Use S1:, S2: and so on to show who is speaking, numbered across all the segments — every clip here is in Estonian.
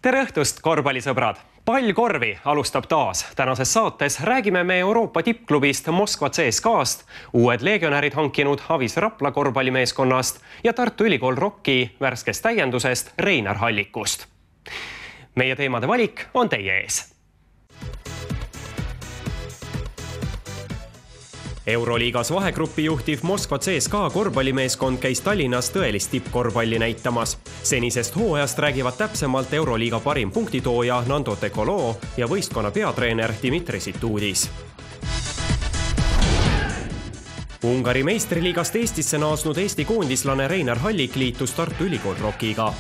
S1: Tere õhtust, korvpallisõbrad! Pallkorvi alustab taas. Tänases saates räägime me Euroopa tippklubist Moskva CSKAst, uued legionärid hankinud Avis Rapla korvpallimeeskonnast ja Tartu Ülikool Rocki värskest täiendusest Reinar Hallikust. Meie teemade valik on teie ees. Euroliigas vahegruppi juhtiv Moskva CSKA korvpallimeeskond käis Tallinnas tõelist tippkorvpalli näitamas. Senisest hooajast räägivad täpsemalt Euroliiga parim punktitooja Nando Tekolo ja võistkonna peatreener Dimitri Situudis. Ungari meistriliigast Eestisse naasnud Eesti koondislane Reinar Hallik liitus Tartu Ülikool Rockiga.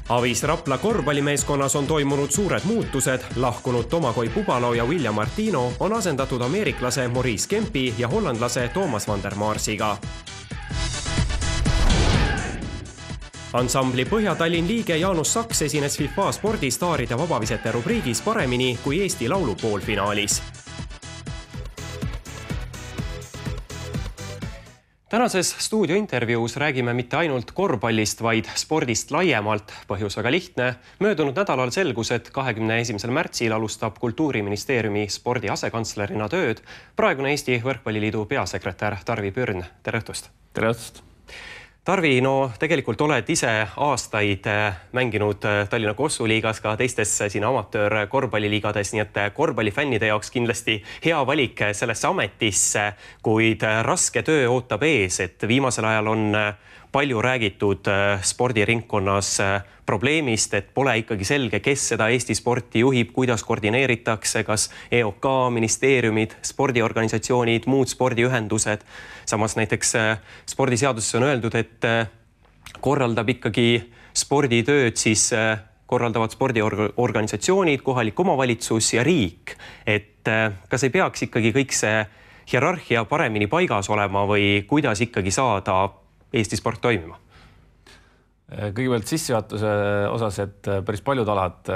S1: Avis Rapla korvpallimeeskonnas on toimunud suured muutused. Lahkunud Tomakoi Pubalo ja William Martino on asendatud ameeriklase Maurice Kempi ja hollandlase Thomas van der Marsiga. Ansambli Põhja-Tallinn liige Jaanus Saks esines FIFA spordistaaride vabavisete rubriigis paremini kui Eesti laulu poolfinaalis. Tänases stuudiointervjuus räägime mitte ainult korvpallist, vaid spordist laiemalt. Põhjus väga lihtne. Möödunud nädalal selgus, et 21. märtsil alustab Kultuuriministeeriumi spordi asekantslerina tööd praegune Eesti Võrkpalliliidu peasekretär Tarvi Pürn. Tere õhtust!
S2: Tere õhtust!
S1: Tarvi, tegelikult oled ise aastaid mänginud Tallinna Kossuliigas ka teistes siin amatöör korvpalliliigades, nii et korvpallifännide jaoks kindlasti hea valik sellesse ametisse, kuid raske töö ootab ees, et viimasel ajal on palju räägitud spordiringkonnas probleemist, et pole ikkagi selge, kes seda Eesti sporti juhib, kuidas koordineeritakse, kas EOK, ministeeriumid, spordiorganisatsioonid, muud spordiühendused. Samas näiteks spordiseaduses on öeldud, et korraldab ikkagi sporditööd, siis korraldavad spordiorganisatsioonid, kohalik omavalitsus ja riik. Et kas ei peaks ikkagi kõik see hierarhia paremini paigas olema või kuidas ikkagi saada Eesti sport toimima?
S2: Kõigepealt sissejuhatuse osas, et päris paljud alad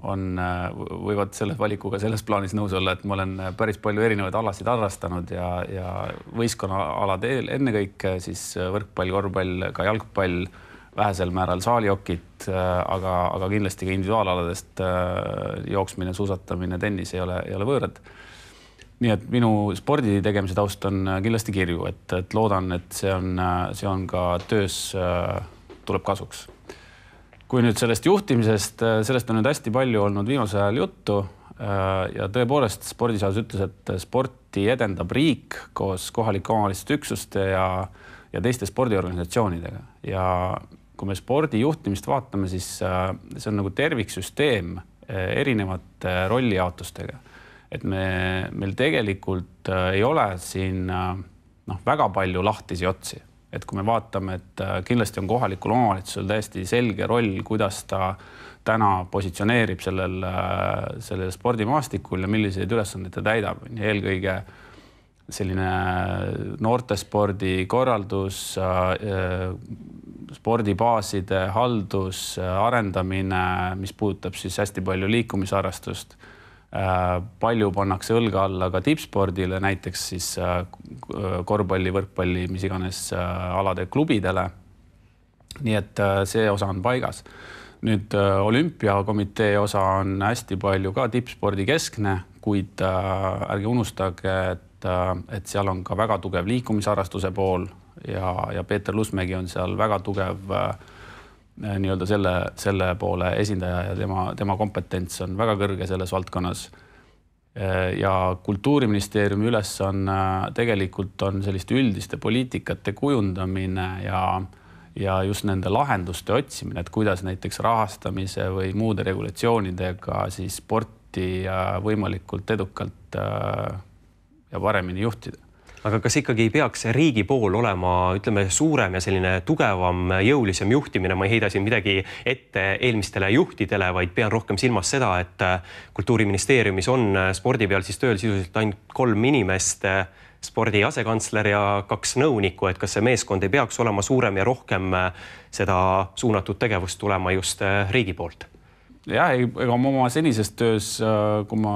S2: võivad selle valikuga selles plaanis nõus olla, et ma olen päris palju erinevaid alasid harrastanud ja võistkonnaalad ennekõike, siis võrkpall, korvpall, ka jalgpall, vähesel määral saalijokit, aga kindlasti ka individuaalaladest jooksmine, suusatamine, tennis ei ole võõrad. Nii et minu spordi tegemise taust on kindlasti kirju, et loodan, et see on ka töös tuleb kasuks. Kui nüüd sellest juhtimisest, sellest on nüüd hästi palju olnud viimasel ajal juttu ja tõepoolest spordiseadus ütles, et sporti edendab riik koos kohalike omavalitsuste üksuste ja teiste spordiorganisatsioonidega. Ja kui me spordi juhtimist vaatame, siis see on nagu terviksüsteem erinevate rollijaotustega. Et meil tegelikult ei ole siin väga palju lahtisi otsi. Et kui me vaatame, et kindlasti on kohalikul omavalitsusel täiesti selge roll, kuidas ta täna positsioneerib sellel spordimaastikul ja milliseid ülesandeid ta täidab. Eelkõige selline noortespordi korraldus, spordibaaside haldus, arendamine, mis puudutab siis hästi palju liikumisharrastust. Palju pannakse õlga alla ka tippspordile, näiteks siis korvpalli, võrkpalli, mis iganes alade klubidele. Nii et see osa on paigas. Nüüd olümpiakomitee osa on hästi palju ka tippspordi keskne, kuid ärge unustage, et seal on ka väga tugev liikumisharrastuse pool ja Peeter Lusmägi on seal väga tugev nii-öelda selle poole esindaja ja tema kompetents on väga kõrge selles valdkonnas. Ja Kultuuriministeeriumi ülesanne tegelikult on sellist üldiste poliitikate kujundamine ja just nende lahenduste otsimine, et kuidas näiteks rahastamise või muude regulatsioonidega siis sporti võimalikult edukalt ja paremini juhtida.
S1: Aga kas ikkagi ei peaks riigi pool olema, ütleme, suurem ja selline tugevam, jõulisem juhtimine? Ma ei heida siin midagi ette eelmistele juhtidele, vaid pean rohkem silmas seda, et Kultuuriministeeriumis on spordi peal siis tööl sisuliselt ainult 3 inimest, spordi asekantsler ja 2 nõunikku, et kas see meeskond ei peaks olema suurem ja rohkem seda suunatud tegevust tulema just riigi poolt?
S2: Jah, ega oma senisest töös, kui ma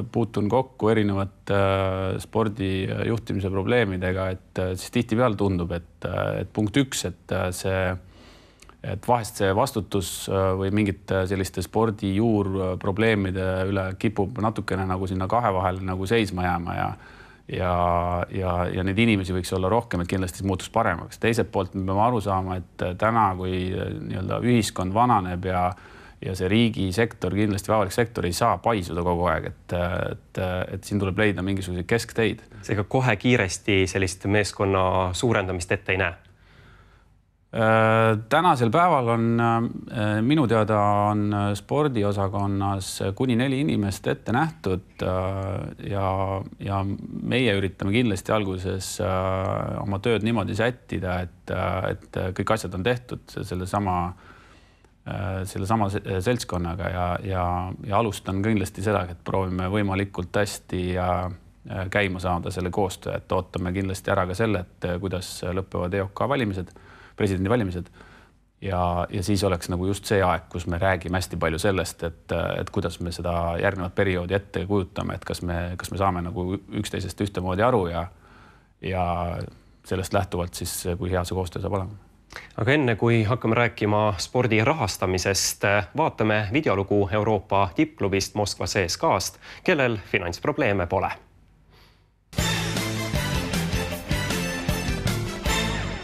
S2: puutun kokku erinevate spordi juhtimise probleemidega, et siis tihtipeale tundub, et punkt 1, et see et vahest see vastutus või mingite selliste spordi juurprobleemide üle kipub natukene nagu sinna kahe vahel nagu seisma jääma ja neid inimesi võiks olla rohkem, et kindlasti muutuks paremaks. Teiselt poolt me peame aru saama, et täna, kui nii-öelda ühiskond vananeb ja see riigisektor, kindlasti avalik sektor ei saa paisuda kogu aeg, et siin tuleb leida mingisuguseid keskteid.
S1: Seega kohe kiiresti sellist meeskonna suurendamist ette ei näe?
S2: Tänasel päeval on minu teada on spordiosakonnas kuni 4 inimest ette nähtud ja meie üritame kindlasti alguses oma tööd niimoodi sättida, et kõik asjad on tehtud sellesama seltskonnaga ja alustan kindlasti seda, et proovime võimalikult hästi käima saada selle koostöö, et ootame kindlasti ära ka selle, et kuidas lõppevad EOK valimised, presidendi valimised ja siis oleks nagu just see aeg, kus me räägime hästi palju sellest, et kuidas me seda järgnevat perioodi ette kujutame, et kas me saame nagu üksteisest ühtemoodi aru ja sellest lähtuvalt siis, kui hea see koostöö saab olema.
S1: Aga enne, kui hakkame rääkima spordi rahastamisest, vaatame videolugu Euroopa tippklubist Moskva CSKAst, kellel finantsprobleeme pole.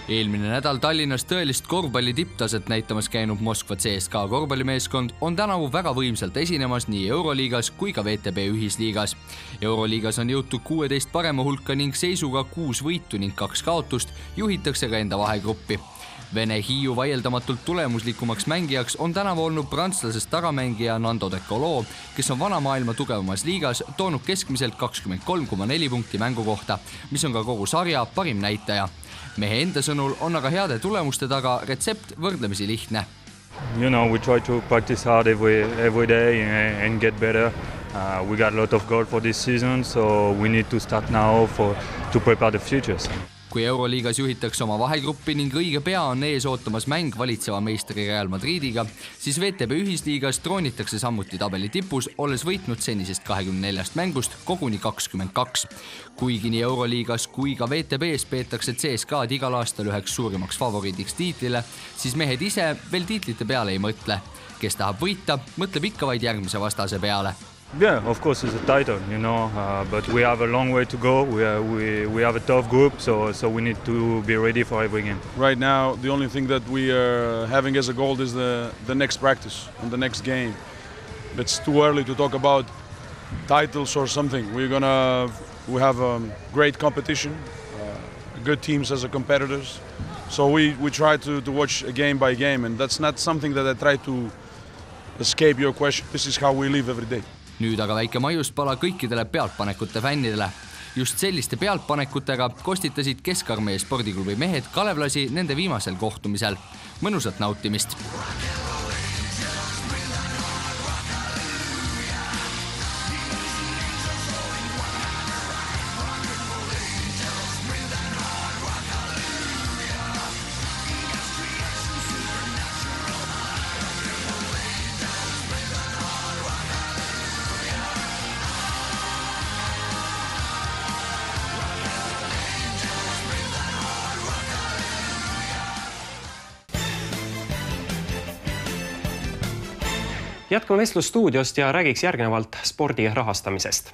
S3: Eelmine nädal Tallinnas tõelist korvpalli tipptaset näitamas käinud Moskva CSKA korvpallimeeskond on tänavu väga võimsalt esinemas nii Euroliigas kui ka VTB ühisliigas. Euroliigas on jõutud 16 parema hulka ning seisuga 6 võitu ning 2 kaotust juhitakse ka enda vahegruppi. Vene Hiiu vaieldamatult tulemuslikumaks mängijaks on tänavu olnud prantslasest tagamängija Nando De Colo, kes on vana maailma tugevamas liigas toonud keskmiselt 23,4 punkti mängu kohta, mis on ka kogu sarja parim näitaja. Mehe enda sõnul on aga heade tulemuste taga retsept võrdlemisi lihtne.
S4: You know, we try to practice hard every day and get better. We got a lot of goals for this season, so we need to start now to prepare the futures.
S3: Kui Euroliigas juhitakse oma vahegruppi ning õige pea on ees ootamas mäng valitseva meistri Real Madridiga, siis VTB ühisliigas troonitakse samuti tabeli tipus, olles võitnud senisest 24 mängust koguni 22. Kuigi nii Euroliigas kui ka VTBs peetakse CSKAd igal aastal üheks suurimaks favoriidiks tiitlile, siis mehed ise veel tiitlite peale ei mõtle. Kes tahab võita, mõtleb ikka vaid järgmise vastase peale.
S4: Yeah, of course it's a title, you know, but we have a long way to go. We have a tough group, so we need to be ready for every game.
S5: Right now, the only thing that we are having as a goal is the next practice and the next game. It's too early to talk about titles or something. We have a great competition, good teams as a competitors. So we try to watch a game by game, and that's not something that I try to escape your question. This is how we live every day.
S3: Nüüd aga väike maiuspala kõikidele pealtpanekute fännidele. Just selliste pealtpanekutega kostitasid Keskarmee spordiklubi mehed Kalevlasi nende viimasel kohtumisel. Mõnusat nautimist!
S1: Jätkame vestlusstuudiost ja räägiks järgnevalt spordi rahastamisest.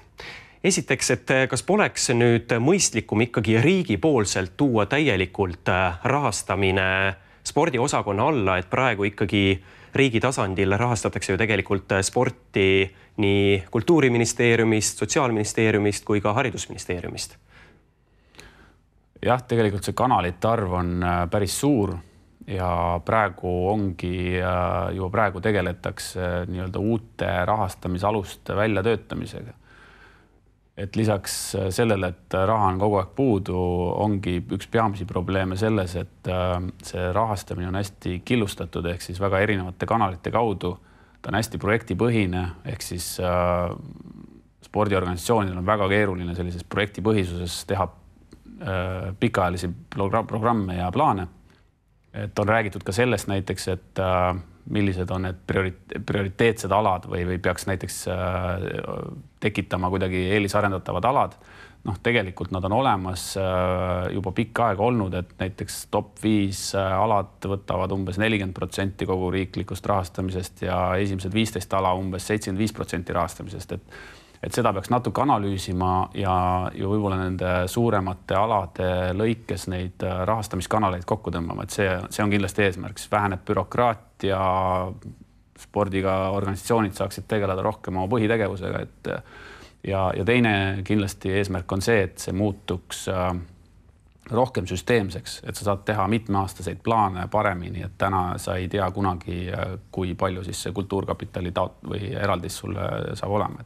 S1: Esiteks, et kas poleks nüüd mõistlikum ikkagi riigipoolselt tuua täielikult rahastamine spordiosakonna alla, et praegu ikkagi riigi tasandil rahastatakse ju tegelikult sporti nii Kultuuriministeeriumist, Sotsiaalministeeriumist kui ka Haridusministeeriumist?
S2: Jah, tegelikult see kanalite arv on päris suur. Ja praegu ongi, juba praegu tegeletakse nii-öelda uute rahastamisaluste väljatöötamisega. Et lisaks sellele, et raha on kogu aeg puudu, ongi üks peamisi probleeme selles, et see rahastamine on hästi killustatud, ehk siis väga erinevate kanalite kaudu. Ta on hästi projektipõhine, ehk siis spordiorganisatsioonidel on väga keeruline sellises projektipõhisuses teha pikaajalisi programme ja plaane. Et on räägitud ka sellest näiteks, et millised on need prioriteetsed alad või peaks näiteks tekitama kuidagi eelisarendatavad alad. Tegelikult nad on olemas juba pikka aega olnud, et näiteks top 5 alad võtavad umbes 40% kogu riiklikust rahastamisest ja esimesed 15 ala umbes 75% rahastamisest, et seda peaks natuke analüüsima ja võib-olla nende suuremate alade lõikes neid rahastamiskanaleid kokku tõmbama, et see on kindlasti eesmärk, siis väheneb bürokraatia, spordiga organisatsioonid saaksid tegeleda rohkem oma põhitegevusega, ja teine kindlasti eesmärk on see, et see muutuks rohkem süsteemseks, et sa saad teha mitmeaastaseid plaane paremini, et täna sa ei tea kunagi, kui palju siis see kultuurkapitali või eraldis sulle saab olema,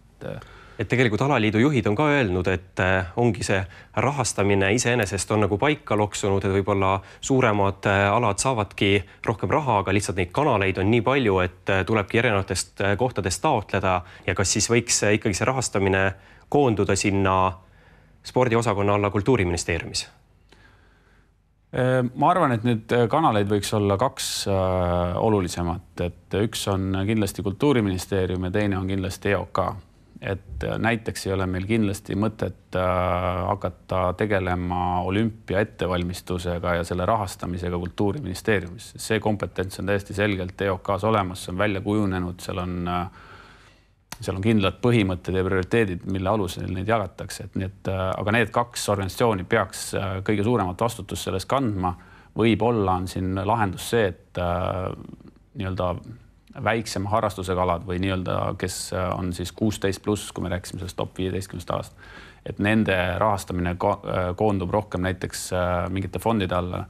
S1: et tegelikult alaliidu juhid on ka öelnud, et ongi see rahastamine iseenesest on nagu paika loksunud, et võib-olla suuremad alad saavadki rohkem raha, aga lihtsalt neid kanaleid on nii palju, et tulebki erinevatest kohtadest taotleda ja kas siis võiks ikkagi see rahastamine koonduda sinna spordiosakonna alla Kultuuriministeeriumis?
S2: Ma arvan, et need kanaleid võiks olla 2 olulisemat, et üks on kindlasti Kultuuriministeerium ja teine on kindlasti EOK. Et näiteks ei ole meil kindlasti mõtet hakata tegelema olümpia ettevalmistusega ja selle rahastamisega Kultuuriministeeriumis. See kompetents on täiesti selgelt EOK-s olemas, see on välja kujunenud, seal on kindlad põhimõtted ja prioriteedid, mille alusel neid jagatakse. Aga need 2 organisatsiooni peaks kõige suuremat vastutust selles kandma. Võib-olla on siin lahendus see, et nii-öelda väiksema harrastusega alad või nii-öelda, kes on siis 16+, kui me rääkisime sellest top 15 aast, et nende rahastamine koondub rohkem näiteks mingite fondide alla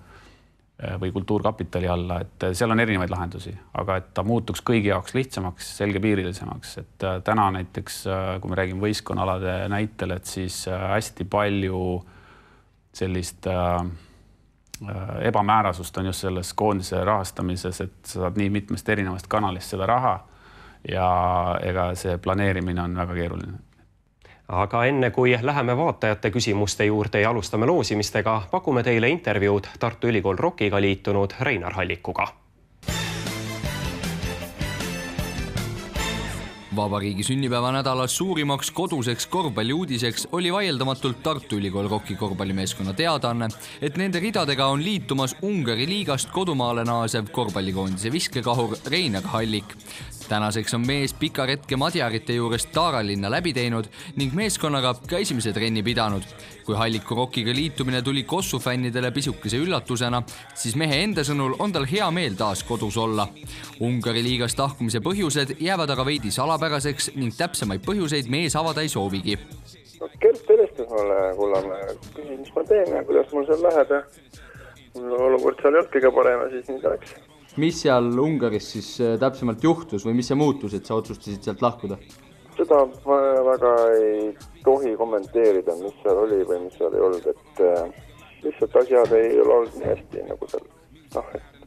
S2: või kultuurkapitali alla, et seal on erinevaid lahendusi, aga et ta muutuks kõigi jaoks lihtsamaks, selgepiirilisemaks, et täna näiteks, kui me räägime võistkonnaalade näitel, et siis hästi palju sellist ebamäärasust on just selles koondise rahastamises, et sa saad nii mitmest erinevast kanalist seda raha ja ega see planeerimine on väga keeruline.
S1: Aga enne kui läheme vaatajate küsimuste juurde ja alustame loosimistega, pakume teile intervjuud Tartu Ülikool Rockiga liitunud Reinar Hallikuga.
S3: Vabariigi sünnipäeva nädala suurimaks koduseks korvpalliuudiseks oli vaieldamatult Tartu Ülikool Rocki korvpallimeeskonna teadaanne, et nende ridadega on liitumas Ungari liigast kodumaale naasev korvpallikoondise viskekahur Reinar Hallik. Tänaseks on mees pika retke Madjarite juurest Taaralinna läbi teinud ning meeskonnaga ka esimese trenni pidanud. Kui Halliku Rockiga liitumine tuli Kossu fännidele pisukese üllatusena, siis mehe enda sõnul on tal hea meel taas kodus olla. Ungari liigast lahkumise põhjused jäävad aga veidi salapäraseks ning täpsemaid põhjuseid mees avada ei soovigi.
S6: Kert helistas mulle, Kullamäe, küsis, mis ma teen ja kuidas mul seal läheb ja olukord seal ei olnud kõige parem ja siis nii ta läks.
S7: Mis seal Ungaris siis täpsemalt juhtus või mis see muutus, et sa otsustasid sealt lahkuda?
S6: Seda ma väga ei tohi kommenteerida, mis seal oli või mis seal ei olnud, et lihtsalt asjad ei ole olnud nii hästi nagu seal,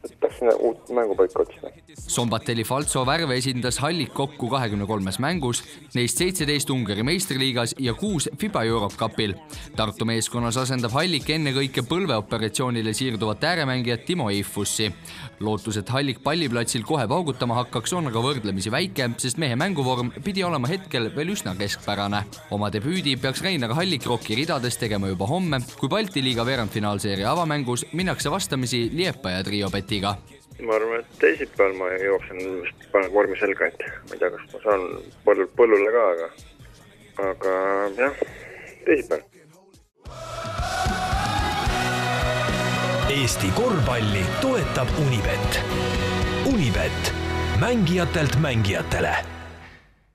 S6: et peaks sinna uut mängupaika otsida.
S3: Sombateli Faltso värve esindas Hallik kokku 23 mängus, neist 17 Ungari meistriliigas ja 6 FIBA Europe Cupil. Tartu meeskonnas asendab Hallik enne kõike põlveoperatsioonile siirduvat ääremängijat Timo Eifussi. Lootus, et Hallik palliplatsil kohe paugutama hakkaks, on aga võrdlemisi väike, sest mehe mänguvorm pidi olema hetkel veel üsna keskpärane. Oma debüüdi peaks Reinar Hallik Rocki ridades tegema juba homme, kui Balti liiga veerandfinaalseeria avamängus minnakse vastamisi Liepa ja Triobetiga.
S6: Ma arvan, et teisipäeval ma jooksen panen vormi selga, et ma ei tea, kas ma saan põllule ka, aga jah, teisipäeval.
S8: Eesti korvpalli toetab Unibet. Unibet, mängijatelt mängijatele.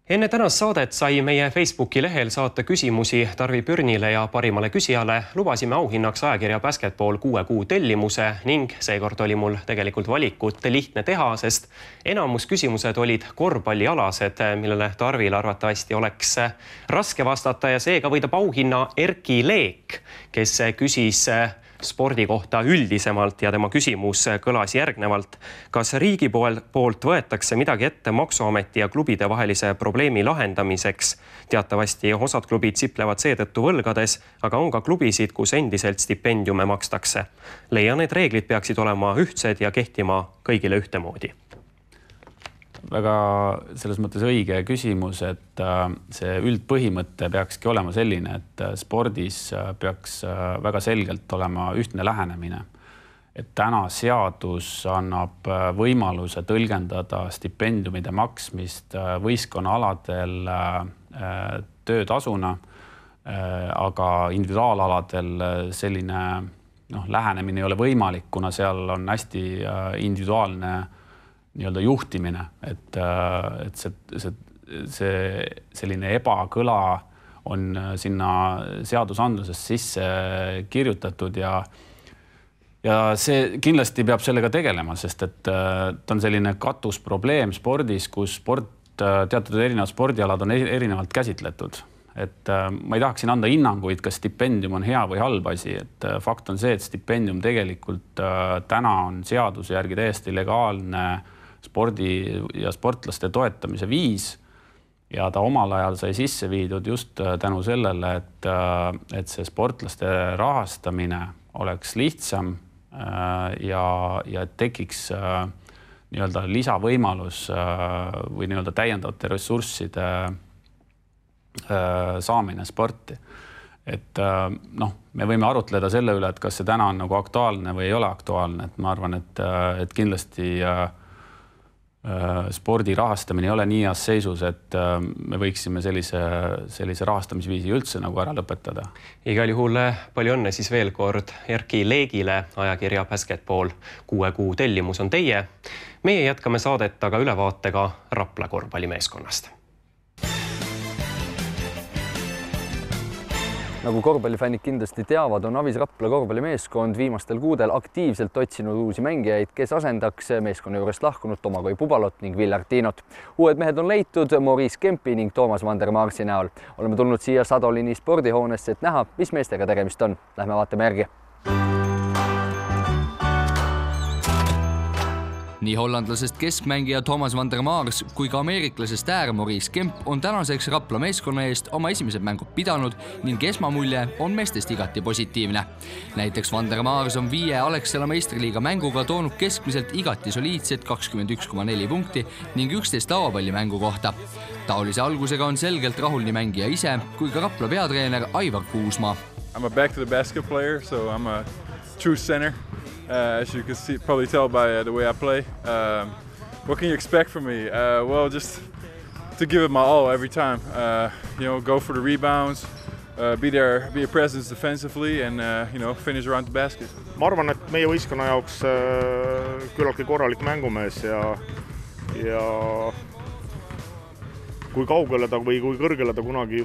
S1: Enne tänast saadet sai meie Facebooki lehel saata küsimusi Tarvi Pürnile ja parimale küsijale. Lubasime auhinnaks ajakirja Basketball 6 kuu tellimuse ning seekord oli mul tegelikult valikut lihtne teha, sest enamus küsimused olid korvpallialased, millele Tarvil arvatavasti oleks raske vastata ja seega võidab auhinna Erki Leek, kes küsis spordi kohta üldisemalt ja tema küsimus kõlas järgnevalt. Kas riigi poolt võetakse midagi ette Maksuameti ja klubide vahelise probleemi lahendamiseks? Teatavasti osad klubid siplevad seetõttu võlgades, aga on ka klubisid, kus endiselt stipendiume makstakse. Leian, et reeglid peaksid olema ühtsed ja kehtima kõigile ühtemoodi.
S2: väga selles mõttes õige küsimus, et see üldpõhimõte peakski olema selline, et spordis peaks väga selgelt olema ühtne lähenemine. Et täna seadus annab võimaluse tõlgendada stipendiumide maksmist võistkonnaaladel töötasuna, aga individuaalaladel selline lähenemine ei ole võimalik, kuna seal on hästi individuaalne nii-öelda juhtimine, et see selline ebakõla on sinna seadusandlusest sisse kirjutatud ja see kindlasti peab sellega tegelema, sest et ta on selline katusprobleem spordis, kus teatud erinevad spordialad on erinevalt käsitletud. Et ma ei tahaksin anda hinnanguid, kas stipendium on hea või halb asi, et fakt on see, et stipendium tegelikult täna on seaduse järgi täiesti legaalne spordi ja sportlaste toetamise viis ja ta omal ajal sai sisse viidud just tänu sellele, et see sportlaste rahastamine oleks lihtsam ja tekiks nii-öelda lisavõimalus või nii-öelda täiendavate ressursside saamine sporti. Et me võime arutleda selle üle, et kas see täna on nagu aktuaalne või ei ole aktuaalne, et ma arvan, et kindlasti spordi rahastamine ei ole nii heas seisus, et me võiksime sellise rahastamisviisi üldse nagu ära lõpetada.
S1: Igal juhul palju õnne siis veel kord Erki Leegile, ajakirja Basketball 6 kuu tellimus on teie. Meie jätkame saadet aga ülevaatega Rapla korvpallimeeskonnast.
S9: Nagu korvpallifännid kindlasti teavad, on Avis Rapla korvpallimeeskond viimastel kuudel aktiivselt otsinud uusi mängijaid, kes asendaks meeskonna juurest lahkunud Tomagoi Pubalot ning Villar Tiinot. Uued mehed on leitud Maurice Kempi ning Toomas Vander Maarsi näol. Oleme tulnud siia Sadolini spordihoonesse, et näha, mis meestega tegemist on. Lähme vaatame järgi.
S3: Nii hollandlasest keskmängija Toomas Vander Maars kui ka ameeriklasest äär Maurice Kemp on tänaseks Rapla meeskonna eest oma esimesed mängud pidanud ning esmamulje on meestest igati positiivne. Näiteks Vander Maars on 5 Alexela meistriliiga mänguga toonud keskmiselt igati soliidset 21,4 punkti ning 11 lauapalli mängu kohta. Taolise algusega on selgelt rahul nii mängija ise kui ka Rapla peatreener Aivar Kuusmaa.
S10: I'm a back to the basket player, so I'm a true center. As you can probably tell by the way I play. What can you expect from me? Well, just to give it my all every time. Go for the rebounds, be a presence defensively and finish around the basket.
S11: Ma arvan, et meie võistkonna jaoks küllaltki korralik mängumees ja kui kaugele ta või kui kõrgele ta kunagi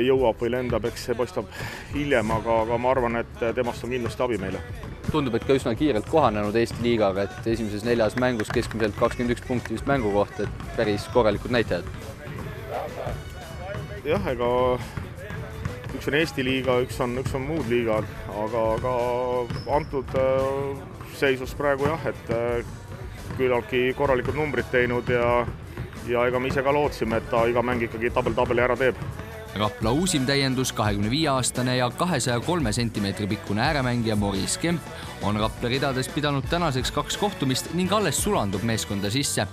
S11: jõuab või lendab, eks see paistab hiljem, aga ma arvan, et temast on kindlasti abi meile.
S9: Tundub, et ka üsna kiirelt kohanenud Eesti liigaga, et esimeses 4 mängus keskmiselt 21 punkti vist mängu kohta, et päris korralikud näitajad.
S11: Jah, ega üks on Eesti liiga, üks on muud liigad, aga antud seisus praegu jah, et küllaltki korralikud numbrid teinud ja ega me ise ka lootsime, et ta iga mäng ikkagi tabeli ära teeb.
S3: Rapla uusim täiendus 25-aastane ja 203 sentimeetri pikkune ääremängija Maurice Kemp on Rapla ridades pidanud tänaseks 2 kohtumist ning alles sulandub meeskonda sisse.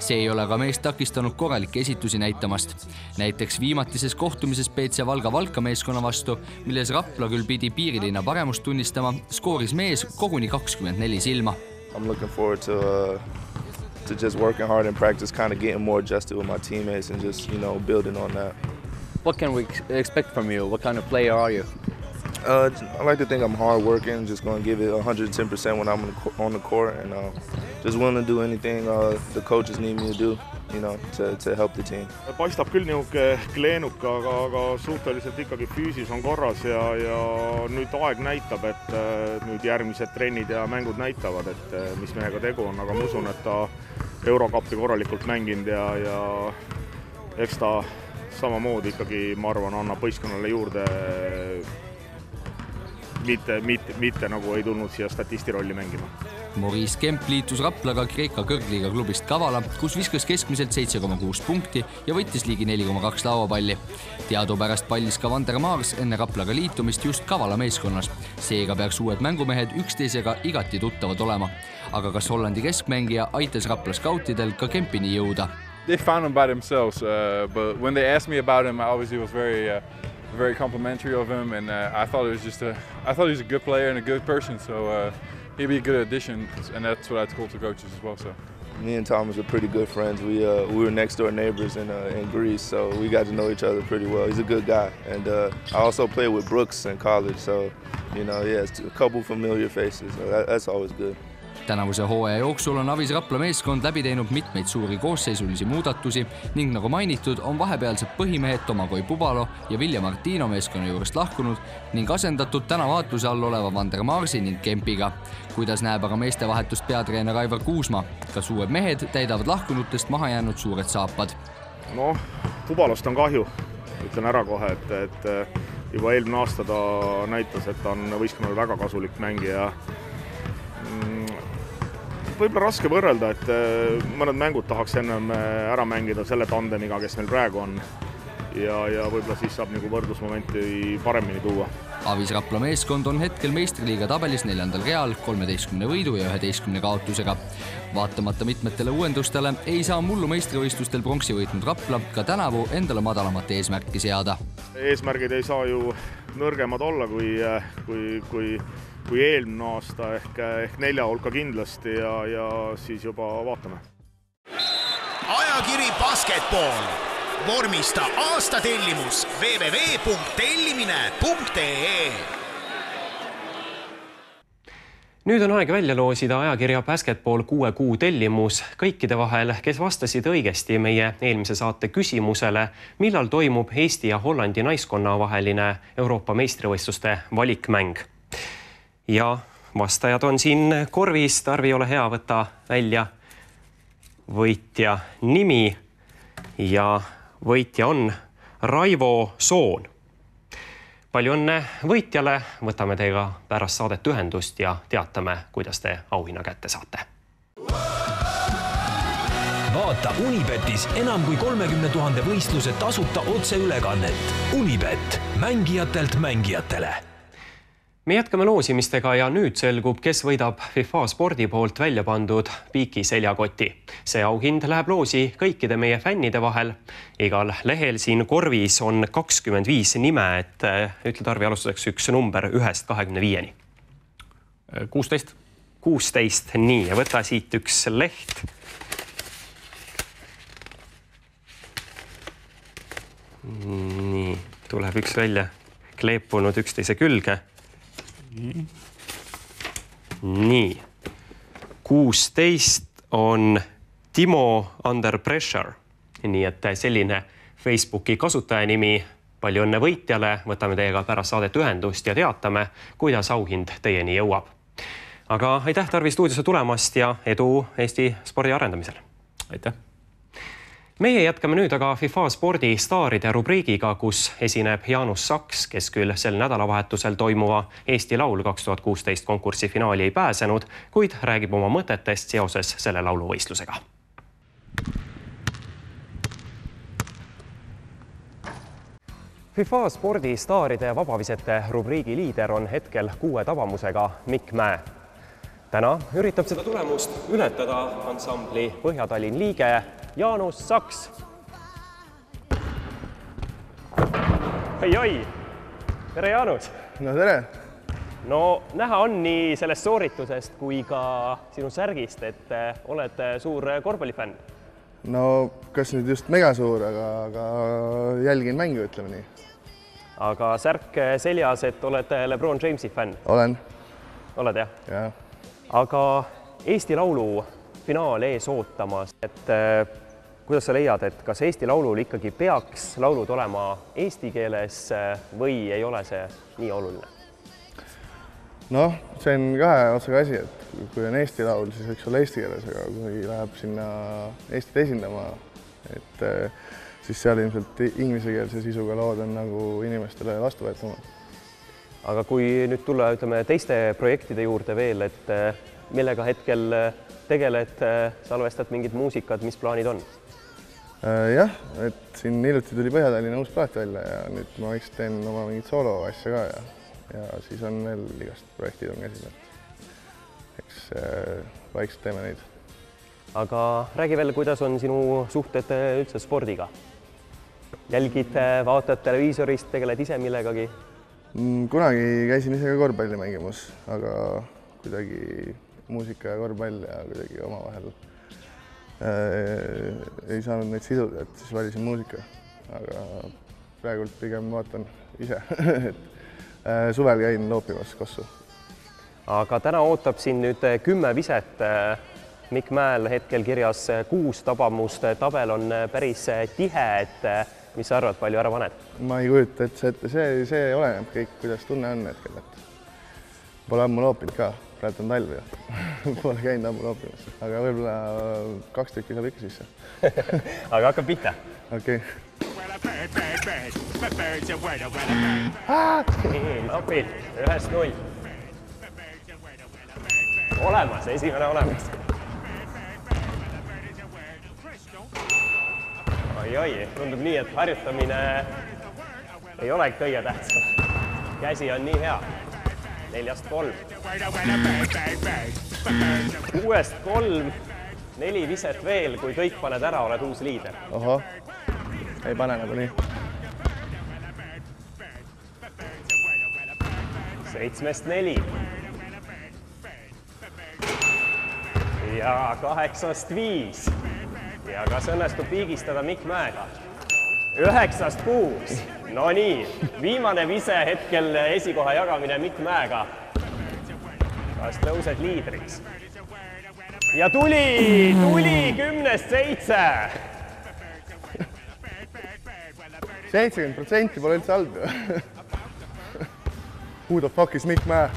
S3: See ei ole ka meest takistanud korralikke esitusi näitamast. Näiteks viimatises kohtumises PC Valga meeskonna vastu, milles Rapla küll pidi piirilinna paremust tunnistama, skooris mees koguni 24 silma.
S12: I'm looking forward to just working hard in practice, kind of getting more adjusted with my teammates and just, building on that.
S9: What can we expect from you? What kind of player are you?
S12: I like to think I'm hard working, just going to give it 110% when I'm on the court and just willing to do anything the coaches need me to do, to help the team.
S11: Paistab küll niuke kleenuka, aga suhteliselt ikkagi füüsis on korras ja nüüd aeg näitab, et nüüd järgmised trennid ja mängud näitavad, et mis mehega tegu on, aga ma usun, et ta Eurokappi korralikult mänginud ja eks ta samamoodi ikkagi, ma arvan, annab võistkonnale juurde, mitte nagu ei tulnud siia statisti rolli mängima.
S3: Maurice Kemp liitus Raplaga Kreeka kõrgliiga klubist Kavala, kus viskas keskmiselt 7,6 punkti ja võttis ligi 4,2 lauapalli. Teadupärast pallis ka Vander Maars enne Raplaga liitumist just Kavala meeskonnas. Seega peaks uued mängumehed üksteisega igati tuttavad olema. Aga kas Hollandi keskmängija aitas Rapla skautidel ka Kempini jõuda?
S10: they found him by themselves. But when they asked me about him, I obviously was very complimentary of him, and I thought he was a good player and a good person. So he'd be a good addition, and that's what I told the coaches as well. So.
S12: Me and Thomas are pretty good friends. We were next door neighbors in Greece, so we got to know each other pretty well. He's a good guy, and I also played with Brooks in college, so it's a couple familiar faces. So that's always good.
S3: Tänavuse hooaja jooksul on Avis Rapla meeskond läbi teinud mitmeid suuri koosseisulisi muudatusi ning nagu mainitud, on vahepealsed põhimehed Tomagoj Pubalo ja Vilja Martino meeskonna juurest lahkunud ning asendatud täna vaatluse all oleva Vander Marsi ning Kempiga. Kuidas näeb aga meestevahetust peatreener Aivar Kuusma? Kas uued mehed täidavad lahkunutest maha jäänud suured saapad?
S11: Pubalost on kahju, ütlen ära kohe, et juba eelmine aasta ta näitas, et ta on võistkonnale väga kasulik mängija. Võib-olla raske võrrelda, et mõned mängud tahaks ennem ära mängida selle tandemiga, kes meil praegu on. Ja võib-olla siis saab nagu võrdlusmomenti paremini tuua.
S3: Avis Rapla meeskond on hetkel meistriliiga tabelis 4. real 13 võidu ja 11 kaotusega. Vaatamata mitmetele uuendustele ei saa mullu meistrivõistlustel pronksi võitnud Rapla ka tänavu endale madalamat eesmärki seada.
S11: Eesmärgid ei saa ju nõrgemad olla kui eelmine aasta ehk 4 hulka kindlasti ja siis juba vaatame.
S13: Ajakiri Basketball. Vormista aasta tellimus www.tellimine.ee.
S1: Nüüd on aeg välja loosida ajakirja Basketball 6 kuu tellimus kõikide vahel, kes vastasid õigesti meie eelmise saate küsimusele, millal toimub Eesti ja Hollandi naiskonna vaheline Euroopa meistrivõistluste valikmäng. Ja vastajad on siin korvis. Tarvi, ole hea, võtta välja võitja nimi ja võitja on Raivo Soon. Palju õnne võitjale, võtame teiega pärast saadet ühendust ja teatame, kuidas te auhinna kätte saate.
S8: Vaata Unibetis enam kui 30 000 võistluse tasuta otseülekannet. Unibet, mängijatelt mängijatele.
S1: Me jätkame loosimistega ja nüüd selgub, kes võidab FIFA spordi poolt välja pandud Piiki seljakoti. See auhind läheb loosi kõikide meie fännide vahel. Igal lehel siin korvis on 25 nime, et ütle Tarvi alustuseks üks number 1-25-ni.
S2: 16.
S1: 16, nii, ja võta siit üks leht. Nii, tuleb üks välja kleepunud üksteise külge. Nii, 16 on Timo Under Pressure, nii et selline Facebooki kasutajanimi. Palju õnne võitjale, võtame teiega pärast saadet ühendust ja teatame, kuidas auhind teieni jõuab. Aga aitäh Tarvi stuudiosse tulemast ja edu Eesti spordi arendamisel.
S2: Aitäh!
S1: Meie jätkame nüüd aga FIFA spordi staaride rubriigiga, kus esineb Jaanus Saks, kes küll sel nädalavahetusel toimuva Eesti Laul 2016 konkursi finaali ei pääsenud, kuid räägib oma mõtetest seoses selle lauluvõistlusega. FIFA spordi staaride vabavisete rubriigi liider on hetkel 6 tabamusega Mikk Mäe. Täna üritab seda tulemust ületada ansambli Põhja-Tallinn liige Jaanus Saks. Oi! Tere, Jaanus!
S14: No tere!
S1: No näha on nii sellest sooritusest kui ka sinu särgist, et oled suur korvpallifänn.
S14: No kas nüüd just mega suur, aga jälgin mängu, ütleme nii.
S1: Aga särk seljas, et oled LeBron Jamesi fänn?
S14: Olen.
S1: Oled, jah?
S14: Jah.
S1: Aga Eesti Laulu finaal ees ootamas, et kuidas sa leiad, et kas Eesti Laulul ikkagi peaks laulud olema eesti keeles või ei ole see nii oluline?
S14: Noh, see on kahe otsaga asi, et kui on Eesti Laul, siis võiks olla eesti keeles, aga kui läheb sinna Eestit esindama, et siis seal ilmselt ingliskeelse sisuga lood on nagu inimestele vastuvõetamad.
S1: Aga kui nüüd tulla, ütleme, teiste projektide juurde veel, et millega hetkel tegeled, salvestad mingid muusikad, mis plaanid on?
S14: Jah, et siin hiljuti tuli Põhja-Tallinna uus plaat välja ja nüüd ma vaikselt teen oma mingit soolo asja ka ja siis on veel igast projektid on käsil. Eks vaikselt teeme neid.
S1: aga räägi veel, kuidas on sinu suhted üldse spordiga? Jälgid, vaatad televiisorist, tegeled ise millegagi?
S14: Kunagi käisin ise ka korvpalli mängimas, aga kuidagi muusika ja korvpall ja kuidagi omavahel ei saanud neid siduda, et siis valisin muusika, aga praegult pigem vaatan ise. Suvel käin loopimas Kossu. Aga
S1: täna ootab siin nüüd 10 viset. Mikk Mäel hetkel kirjas 6 tabamust. Tabel on päris tihe, et mis sa arvad, palju ära paned?
S14: Ma ei kujuta, et see oleneb kõik, kuidas tunne on hetkel. Pole ammu loopinud ka, praegu on talv ja pole käinud ammu loopimas, aga võib-olla 2 tükki saab ikka sisse.
S1: Aga hakkab pihta.
S14: Okei.
S1: Napid, 1-0. Olemas, esimene olemas. Oi, tundub nii, et harjutamine ei ole kõige tähtsam. Käsi on nii hea. 4-3. 6-3. 4 viset veel, kui kõik paned ära, oled uus liider.
S14: Oho, ei pane nagu nii.
S1: 7-4. Ja 8-5. Ja kas õnnestub piigistada Mikk Mäega? 9-6. No nii, viimane vise hetkel esikoha jagamine Mikk Mäega. Kas tõused liidriks? Ja tuli 10-7.
S14: 70% pole üldse halb. Who the fuck is Mikk Mäe?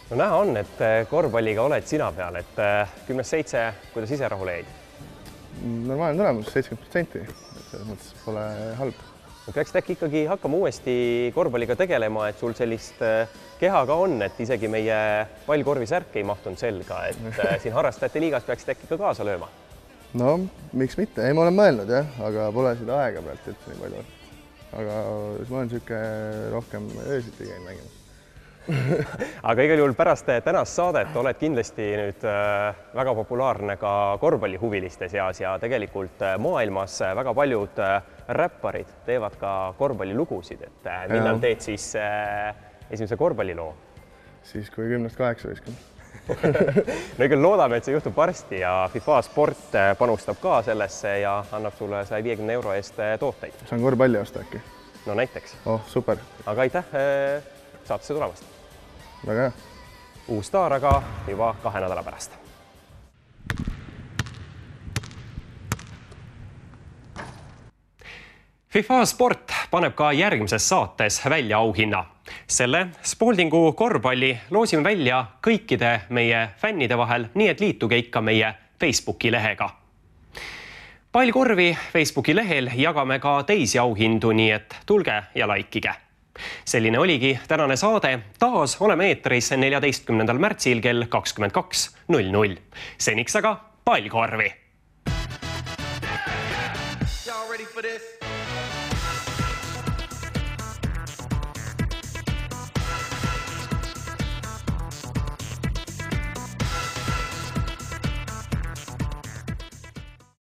S1: No näha on, et korvpalliga oled sina peal, et 10-7, kuidas ise rahule jäid?
S14: Normaalne tulemus, 70%. Selles mõttes pole halb.
S1: Peaksid äkki ikkagi hakkama uuesti korvpalliga tegelema, et sul sellist keha ka on, et isegi meie pallkorvisärk ei mahtunud selga, et siin harrastajate liigas peaksid äkki ka kaasa lööma?
S14: No, miks mitte? Ei, ma olen mõelnud, jah, aga pole seda aega pealt üldse nii palju. Aga ma olen siuke rohkem öösiti käin mängimas.
S1: Aga igal juhul pärast tänast saadet oled kindlasti nüüd väga populaarne ka korvpallihuviliste seas ja tegelikult maailmas väga paljud räpparid teevad ka korvpallilugusid, et millal teed siis esimese korvpalliloo?
S14: Siis kui 10-8 viskan.
S1: No igal loodame, et see juhtub varsti ja FIFA Sport panustab ka sellesse ja annab sulle 150 € eest tooteid.
S14: Saan korvpalli osta äkki?
S1: No näiteks.
S14: Oh, super.
S1: Aga aitäh saatesse tulemast.
S14: Väga hea.
S1: Uus staar aga juba 2 nädala pärast. FIFA Sport paneb ka järgmises saates välja auhinna. Selle Spaldingu korvpalli loosime välja kõikide meie fännide vahel, nii et liituge ikka meie Facebooki lehega. Pallkorvi Facebooki lehel jagame ka teisi auhindu, nii et tulge ja laikige. Selline oligi tänane saade. Taas oleme eetris 14. märtsil kell 22:00. Seniks aga pallkorvi! Y'all ready for this?